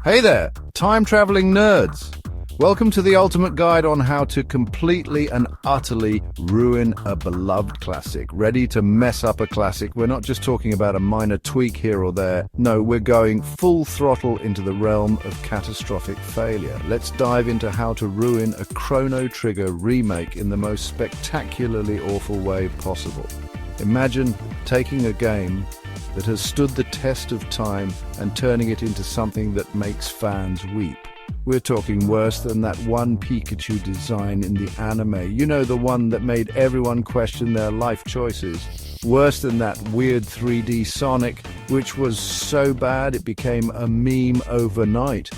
Hey there, time-traveling nerds! Welcome to the ultimate guide on how to completely and utterly ruin a beloved classic. Ready to mess up a classic? We're not just talking about a minor tweak here or there. No, we're going full throttle into the realm of catastrophic failure. Let's dive into how to ruin a Chrono Trigger remake in the most spectacularly awful way possible. Imagine taking a game that has stood the test of time and turning it into something that makes fans weep. We're talking worse than that one Pikachu design in the anime. You know, the one that made everyone question their life choices. Worse than that weird 3D Sonic, which was so bad it became a meme overnight.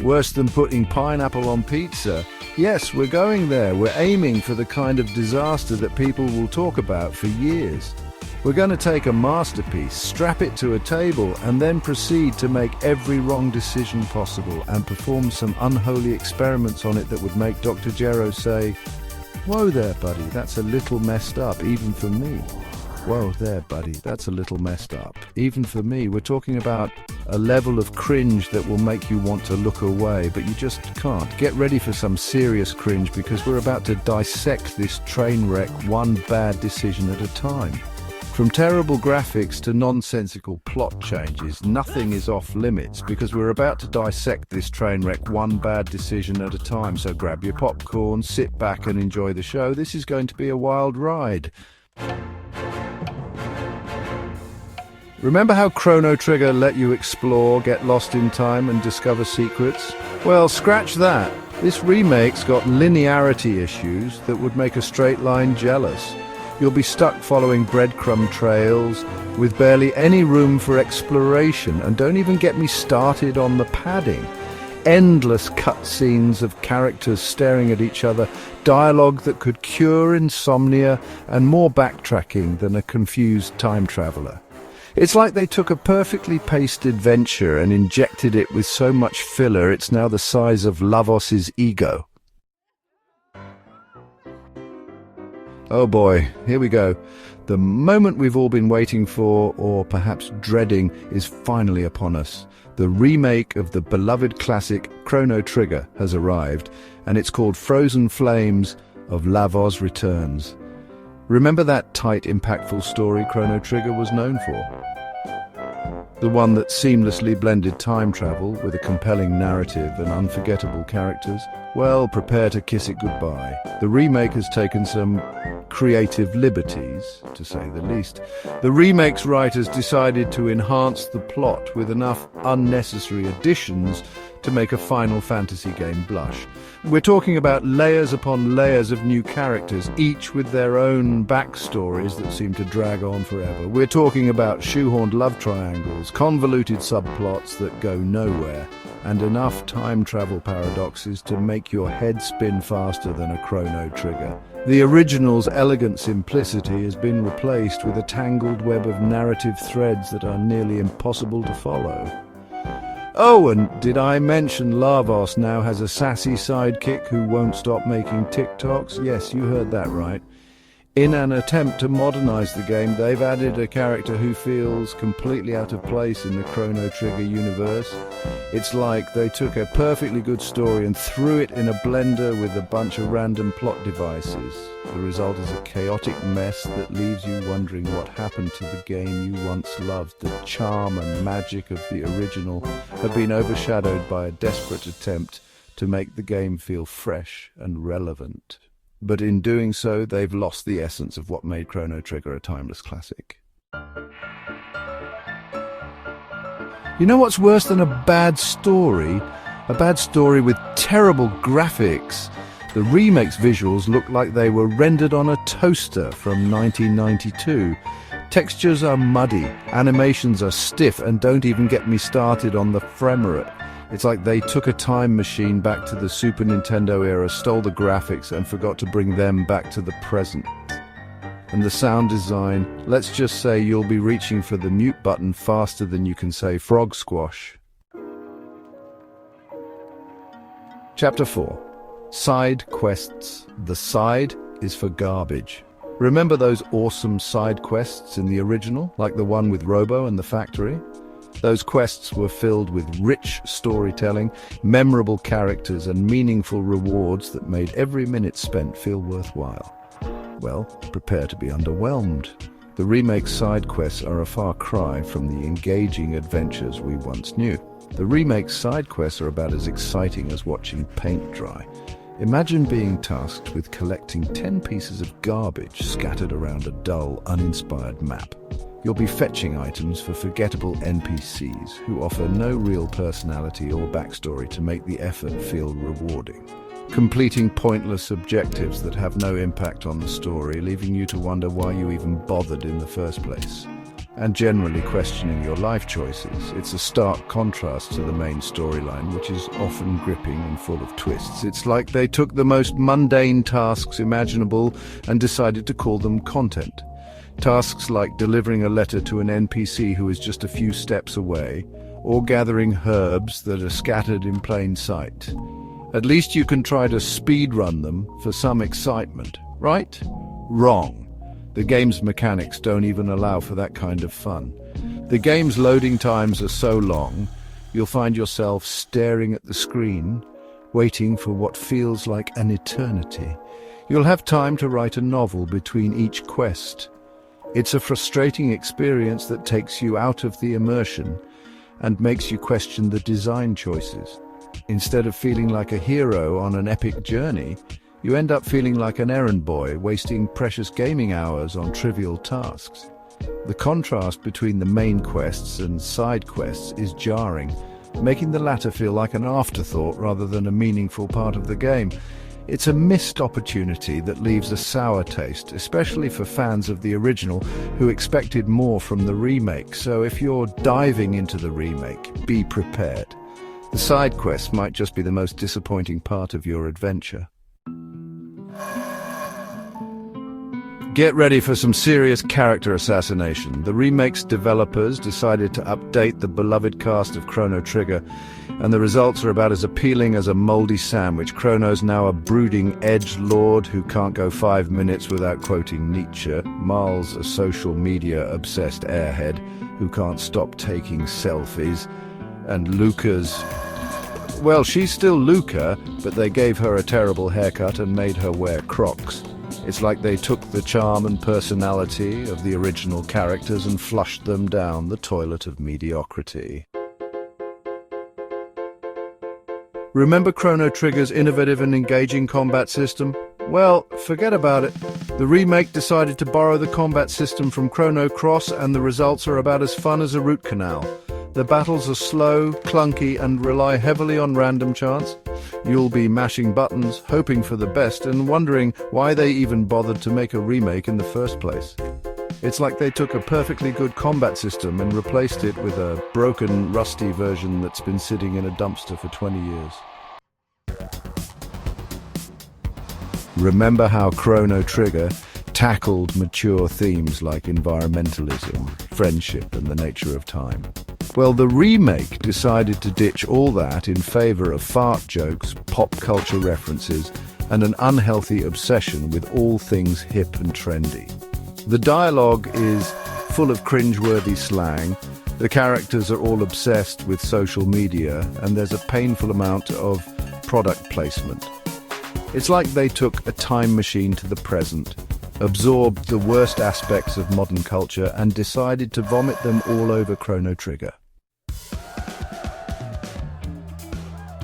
Worse than putting pineapple on pizza. Yes, we're going there. We're aiming for the kind of disaster that people will talk about for years. We're going to take a masterpiece, strap it to a table, and then proceed to make every wrong decision possible and perform some unholy experiments on it that would make Dr. Gero say, "Whoa there, buddy, that's a little messed up, even for me." Whoa there, buddy, that's a little messed up, even for me. We're talking about a level of cringe that will make you want to look away, but you just can't. Get ready for some serious cringe because we're about to dissect this train wreck one bad decision at a time. From terrible graphics to nonsensical plot changes, nothing is off limits because we're about to dissect this train wreck one bad decision at a time. So grab your popcorn, sit back and enjoy the show. This is going to be a wild ride. Remember how Chrono Trigger let you explore, get lost in time and discover secrets? Well, scratch that. This remake's got linearity issues that would make a straight line jealous. You'll be stuck following breadcrumb trails with barely any room for exploration, and don't even get me started on the padding. Endless cutscenes of characters staring at each other, dialogue that could cure insomnia, and more backtracking than a confused time traveler. It's like they took a perfectly paced adventure and injected it with so much filler it's now the size of Lavos's ego. Oh boy, here we go. The moment we've all been waiting for, or perhaps dreading, is finally upon us. The remake of the beloved classic Chrono Trigger has arrived, and it's called Frozen Flames of Lavos Returns. Remember that tight, impactful story Chrono Trigger was known for? The one that seamlessly blended time travel with a compelling narrative and unforgettable characters? Well, prepare to kiss it goodbye. The remake has taken some creative liberties, to say the least. The remake's writers decided to enhance the plot with enough unnecessary additions to make a Final Fantasy game blush. We're talking about layers upon layers of new characters, each with their own backstories that seem to drag on forever. We're talking about shoehorned love triangles, convoluted subplots that go nowhere, and enough time travel paradoxes to make your head spin faster than a Chrono Trigger. The original's elegant simplicity has been replaced with a tangled web of narrative threads that are nearly impossible to follow. Oh, and did I mention Lavos now has a sassy sidekick who won't stop making TikToks? Yes, you heard that right. In an attempt to modernize the game, they've added a character who feels completely out of place in the Chrono Trigger universe. It's like they took a perfectly good story and threw it in a blender with a bunch of random plot devices. The result is a chaotic mess that leaves you wondering what happened to the game you once loved. The charm and magic of the original have been overshadowed by a desperate attempt to make the game feel fresh and relevant. But in doing so, they've lost the essence of what made Chrono Trigger a timeless classic. You know what's worse than a bad story? A bad story with terrible graphics. The remake's visuals look like they were rendered on a toaster from 1992. Textures are muddy, animations are stiff, and don't even get me started on the framerate. It's like they took a time machine back to the Super Nintendo era, stole the graphics, and forgot to bring them back to the present. And the sound design, let's just say you'll be reaching for the mute button faster than you can say frog squash. Chapter 4. Side quests. The side is for garbage. Remember those awesome side quests in the original, like the one with Robo and the factory? Those quests were filled with rich storytelling, memorable characters, and meaningful rewards that made every minute spent feel worthwhile. Well, prepare to be underwhelmed. The remake's side quests are a far cry from the engaging adventures we once knew. The remake's side quests are about as exciting as watching paint dry. Imagine being tasked with collecting 10 pieces of garbage scattered around a dull, uninspired map. You'll be fetching items for forgettable NPCs who offer no real personality or backstory to make the effort feel rewarding. Completing pointless objectives that have no impact on the story, leaving you to wonder why you even bothered in the first place. And generally questioning your life choices. It's a stark contrast to the main storyline, which is often gripping and full of twists. It's like they took the most mundane tasks imaginable and decided to call them content. Tasks like delivering a letter to an NPC who is just a few steps away, or gathering herbs that are scattered in plain sight. At least you can try to speedrun them for some excitement, right? Wrong. The game's mechanics don't even allow for that kind of fun. The game's loading times are so long, you'll find yourself staring at the screen, waiting for what feels like an eternity. You'll have time to write a novel between each quest. It's a frustrating experience that takes you out of the immersion and makes you question the design choices. Instead of feeling like a hero on an epic journey, you end up feeling like an errand boy, wasting precious gaming hours on trivial tasks. The contrast between the main quests and side quests is jarring, making the latter feel like an afterthought rather than a meaningful part of the game. It's a missed opportunity that leaves a sour taste, especially for fans of the original who expected more from the remake. So if you're diving into the remake, be prepared. The side quests might just be the most disappointing part of your adventure. Get ready for some serious character assassination. The remake's developers decided to update the beloved cast of Chrono Trigger, and the results are about as appealing as a moldy sandwich. Chrono's now a brooding edgelord who can't go 5 minutes without quoting Nietzsche. Marl's a social media-obsessed airhead who can't stop taking selfies. And Luca's... well, she's still Luca, but they gave her a terrible haircut and made her wear Crocs. It's like they took the charm and personality of the original characters and flushed them down the toilet of mediocrity. Remember Chrono Trigger's innovative and engaging combat system? Well, forget about it. The remake decided to borrow the combat system from Chrono Cross, and the results are about as fun as a root canal. The battles are slow, clunky, and rely heavily on random chance. You'll be mashing buttons, hoping for the best, and wondering why they even bothered to make a remake in the first place. It's like they took a perfectly good combat system and replaced it with a broken, rusty version that's been sitting in a dumpster for 20 years. Remember how Chrono Trigger tackled mature themes like environmentalism, friendship, and the nature of time? Well, the remake decided to ditch all that in favor of fart jokes, pop culture references, and an unhealthy obsession with all things hip and trendy. The dialogue is full of cringeworthy slang, the characters are all obsessed with social media, and there's a painful amount of product placement. It's like they took a time machine to the present, absorbed the worst aspects of modern culture, and decided to vomit them all over Chrono Trigger.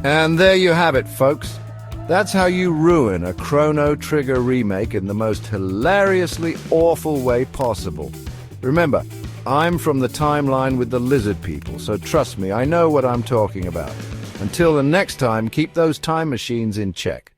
And there you have it, folks. That's how you ruin a Chrono Trigger remake in the most hilariously awful way possible. Remember, I'm from the timeline with the lizard people, so trust me, I know what I'm talking about. Until the next time, keep those time machines in check.